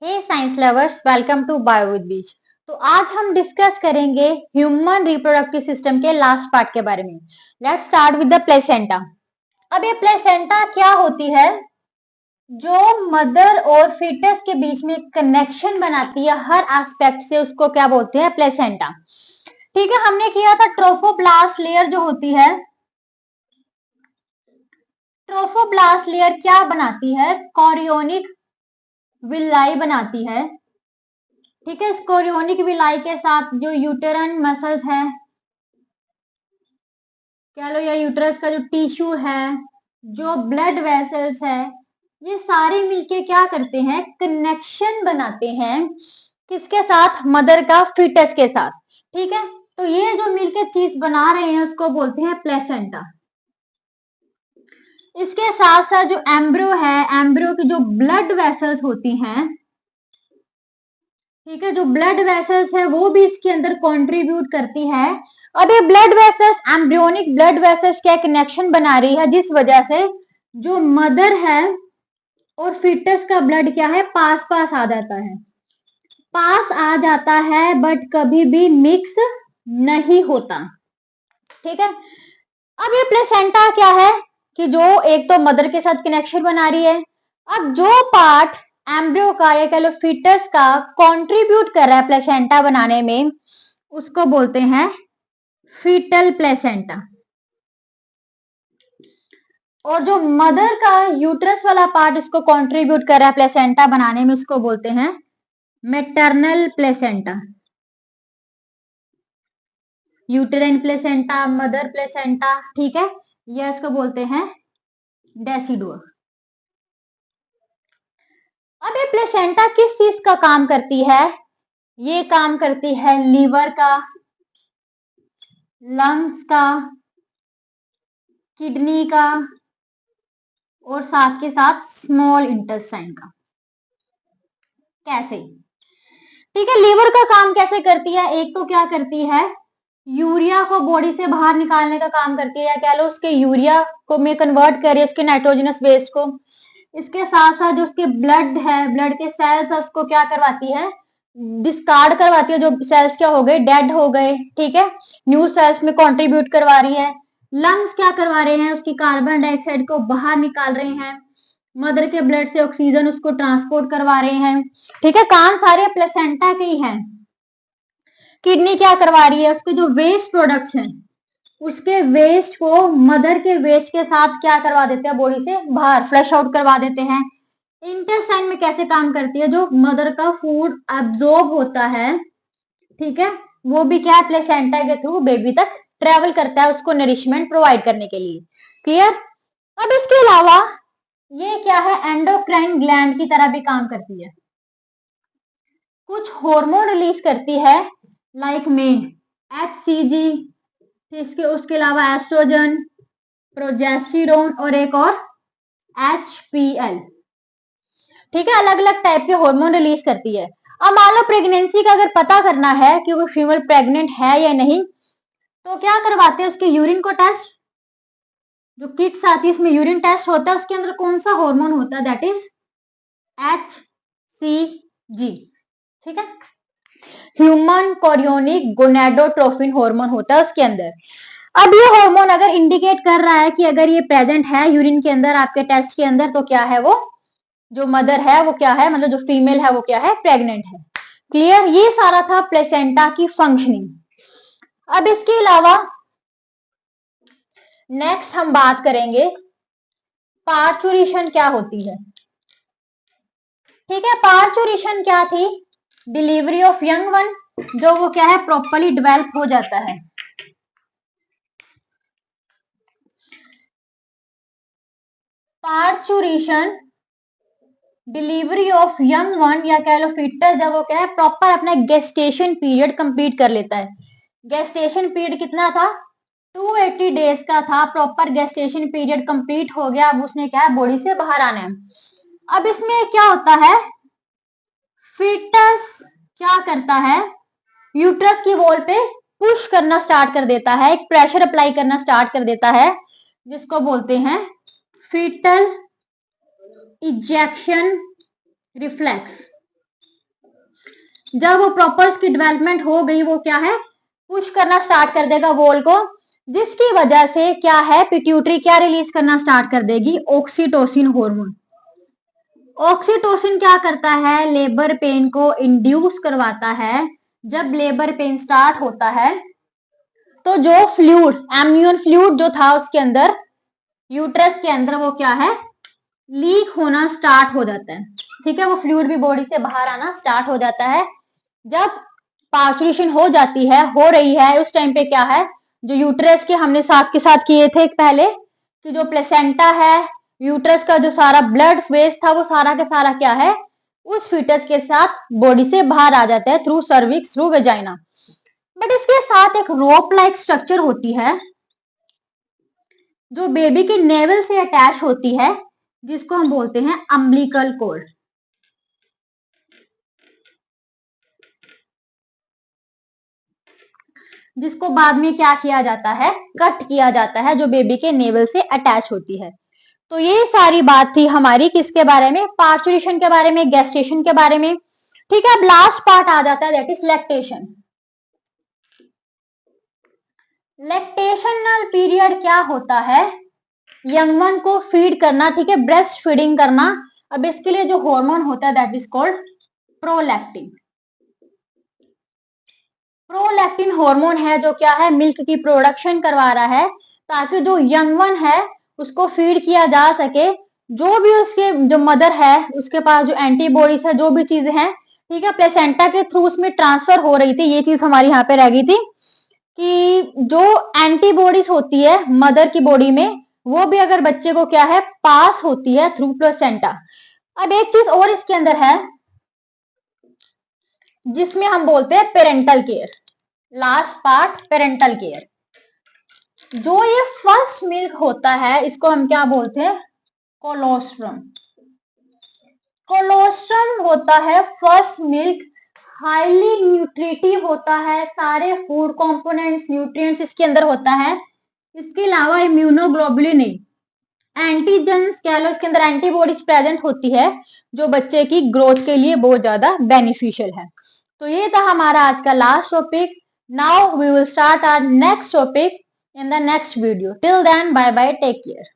Hey science lovers, welcome to bio with beach. तो आज हम डिस्कस करेंगे ह्यूमन रिप्रोडक्टिव सिस्टम के लास्ट पार्ट के बारे में। Let's start with the placenta. अब ये प्लेसेंटा क्या होती है? जो मदर और फीटस के बीच में कनेक्शन बनाती है हर एस्पेक्ट से, उसको क्या बोलते हैं? प्लेसेंटा। ठीक है, हमने किया था ट्रोफोब्लास्ट लेयर जो होती है। ट्रोफोब्लास्ट लेयर क्या बनाती है? कॉरियोनिक विलाई बनाती है। ठीक है, इस कोरियोनिक विलाई के साथ जो यूटेरन मसल्स है, कह लो, या यूटरस का जो टिश्यू है, जो ब्लड वेसल्स है, ये सारे मिलके क्या करते हैं? कनेक्शन बनाते हैं। किसके साथ? मदर का फीटस के साथ। ठीक है, तो ये जो मिलके चीज बना रहे हैं उसको बोलते हैं प्लेसेंटा। इसके साथ साथ जो एम्ब्रियो है, एम्ब्रियो की जो ब्लड वेसल्स होती हैं, ठीक है, जो ब्लड वेसल्स है वो भी इसके अंदर कंट्रीब्यूट करती है। अब ये blood vessels, embryonic blood vessels क्या कनेक्शन बना रही है, जिस वजह से जो मदर है और फीटस का ब्लड क्या है? पास पास आ जाता है। पास आ जाता है बट कभी भी मिक्स नहीं होता। ठीक है, अब ये प्लेसेंटा क्या है कि जो एक तो मदर के साथ कनेक्शन बना रही है। अब जो पार्ट एम्ब्रियो का या कह लो फीटस का कंट्रीब्यूट कर रहा है प्लेसेंटा बनाने में, उसको बोलते हैं फीटल प्लेसेंटा। और जो मदर का यूट्रस वाला पार्ट इसको कंट्रीब्यूट कर रहा है प्लेसेंटा बनाने में, इसको बोलते हैं maternal placenta. Uterine placenta, mother placenta, ठीक है, यह इसको बोलते हैं डेसिडुआ। अब ये प्लेसेंटा किस चीज का काम करती है? ये काम करती है लीवर का, लंग्स का, किडनी का और साथ के साथ स्मॉल इंटेस्टाइन का। कैसे? ठीक है, लीवर का काम कैसे करती है? एक तो क्या करती है? यूरिया को बॉडी से बाहर निकालने का काम करती है, या कह लो उसके यूरिया को में कन्वर्ट करे उसके नाइट्रोजनस वेस्ट को। इसके साथ साथ जो उसके ब्लड है, ब्लड के सेल्स है, उसको क्या करवाती है? डिस्कार्ड करवाती है। जो सेल्स क्या हो गए? डेड हो गए। ठीक है, न्यू सेल्स में कंट्रीब्यूट करवा रही है। लंग्स क्या करवा रहे हैं? उसकी कार्बन डाइऑक्साइड को बाहर निकाल रहे हैं। मदर के ब्लड से ऑक्सीजन उसको ट्रांसपोर्ट करवा रहे हैं। ठीक है, काम सारे प्लेसेंटा के ही हैं। किडनी क्या करवा रही है? उसके जो वेस्ट प्रोडक्ट्स हैं, उसके वेस्ट को मदर के वेस्ट के साथ क्या करवा देते हैं? बॉडी से बाहर फ्लश आउट करवा देते हैं। इंटेस्टाइन में कैसे काम करती है? जो मदर का फूड एब्जॉर्ब होता है, ठीक है, वो भी क्या है? प्लेसेंटा के थ्रू बेबी तक ट्रेवल करता है, उसको नरिशमेंट प्रोवाइड करने के लिए। क्लियर? अब इसके अलावा ये क्या है? एंडोक्राइन ग्लैंड की तरह भी काम करती है। कुछ हार्मोन रिलीज करती है, लाइक मेन HCG, इसके उसके अलावा एस्ट्रोजन, प्रोजेस्टेरोन और एक और HPL। ठीक है, अलग अलग टाइप के हार्मोन रिलीज करती है। अब मान लो प्रेगनेंसी का अगर पता करना है कि वो फीमेल प्रेग्नेंट है या नहीं, तो क्या करवाते हैं? उसके यूरिन को टेस्ट, जो किट्स आती है इसमें यूरिन टेस्ट होता है, उसके अंदर कौन सा हार्मोन होता है? That is HCG। ठीक है, ह्यूमन कोरियोनिक गोनेडोट्रोफिन हार्मोन होता है उसके अंदर। अब ये हार्मोन अगर इंडिकेट कर रहा है कि अगर ये प्रेजेंट है यूरिन के अंदर, आपके टेस्ट के अंदर, तो क्या है? वो जो मदर है वो क्या है, मतलब जो फीमेल है वो क्या है? प्रेग्नेंट है। क्लियर? ये सारा था प्लेसेंटा की फंक्शनिंग। अब इसके अलावा नेक्स्ट हम बात करेंगे पार्चुरेशन क्या होती है। ठीक है, पार्चुरेशन क्या थी? डिलीवरी ऑफ यंग वन, जो वो क्या है? प्रॉपरली डेवलप हो जाता है। Parturition, delivery of young one या कह लो फीटस, जब वो क्या है? प्रॉपर अपना गेस्टेशन पीरियड कंप्लीट कर लेता है। गेस्टेशन पीरियड कितना था? 280 डेज का था। प्रॉपर गेस्टेशन पीरियड कंप्लीट हो गया, अब उसने क्या है? बॉडी से बाहर आना है। अब इसमें क्या होता है? फीटस क्या करता है? यूट्रस की वॉल पे पुश करना स्टार्ट कर देता है, एक प्रेशर अप्लाई करना स्टार्ट कर देता है, जिसको बोलते हैं फीटल इजेक्शन रिफ्लेक्स। जब वो प्रॉपर उसकी डेवलपमेंट हो गई, वो क्या है, पुश करना स्टार्ट कर देगा वॉल को, जिसकी वजह से क्या है, पिट्यूटरी क्या रिलीज करना स्टार्ट कर देगी, ऑक्सीटोसिन हार्मोन। ऑक्सीटोसिन क्या करता है, लेबर पेन को इंड्यूस करवाता है। जब लेबर पेन स्टार्ट होता है तो जो फ्लूइड, एम्नियन फ्लूइड जो था उसके अंदर, यूट्रस के अंदर, वो क्या है, लीक होना स्टार्ट हो जाता है। ठीक है, वो फ्लूइड भी बॉडी से बाहर आना स्टार्ट हो जाता है। जब पार्चुरेशन हो जाती है, हो रही है, उस टाइम पे क्या है, जो यूट्रस के हमने साथ के साथ किए थे पहले कि जो प्लेसेंटा है, यूट्रस का जो सारा ब्लड वेस्ट था, वो सारा के सारा क्या है, उस फीटस के साथ बॉडी से बाहर आ जाता है through cervix, through vagina. But इसके साथ एक रोप लाइक स्ट्रक्चर होती है जो बेबी के नेवल से अटैच होती है, जिसको हम बोलते हैं अम्बिलिकल कॉर्ड। जिसको बाद में क्या किया जाता है, कट किया जाता है, जो बेबी के नेवल से अटैच होती है। तो ये सारी बात थी हमारी किसके बारे में, पार्चुरेशन के बारे में, गेस्टेशन के बारे में। ठीक है, अब लास्ट पार्ट आ जाता है, that is lactation. Lactational period क्या होता है, यंग वन को फीड करना, ठीक है, ब्रेस्ट फीडिंग करना। अब इसके लिए जो हार्मोन होता है that is called prolactin. Prolactin hormone है जो क्या है, मिल्क की प्रोडक्शन करवा रहा है, ताकि जो यंग वन है उसको फीड किया जा सके। जो भी उसके जो मदर है उसके पास जो एंटीबॉडीज है, जो भी चीजें हैं, ठीक है, प्लेसेंटा के थ्रू उसमें ट्रांसफर हो रही थी। ये चीज हमारी यहाँ पे रह गई थी कि जो एंटीबॉडीज होती है मदर की बॉडी में, वो भी अगर बच्चे को क्या है, पास होती है थ्रू प्लेसेंटा। अब एक चीज और इसके अंदर है जिसमें हम बोलते हैं parental care. Last part, parental care. जो ये फर्स्ट मिल्क होता है इसको हम क्या बोलते हैं, कोलोस्ट्रम। कोलोस्ट्रम होता है फर्स्ट मिल्क, हाईली न्यूट्रिटिव होता है, सारे फूड कंपोनेंट्स, न्यूट्रिएंट्स इसके अंदर होता है। इसके अलावा इम्यूनोग्लोबुलिन नहीं, एंटीजेंस कह लो, इसके अंदर एंटीबॉडीज प्रेजेंट होती है जो बच्चे की ग्रोथ के लिए बहुत ज्यादा बेनिफिशियल है। तो ये था हमारा आज का last topic. Now we will start our next topic in the next video. Till then, bye bye, take care.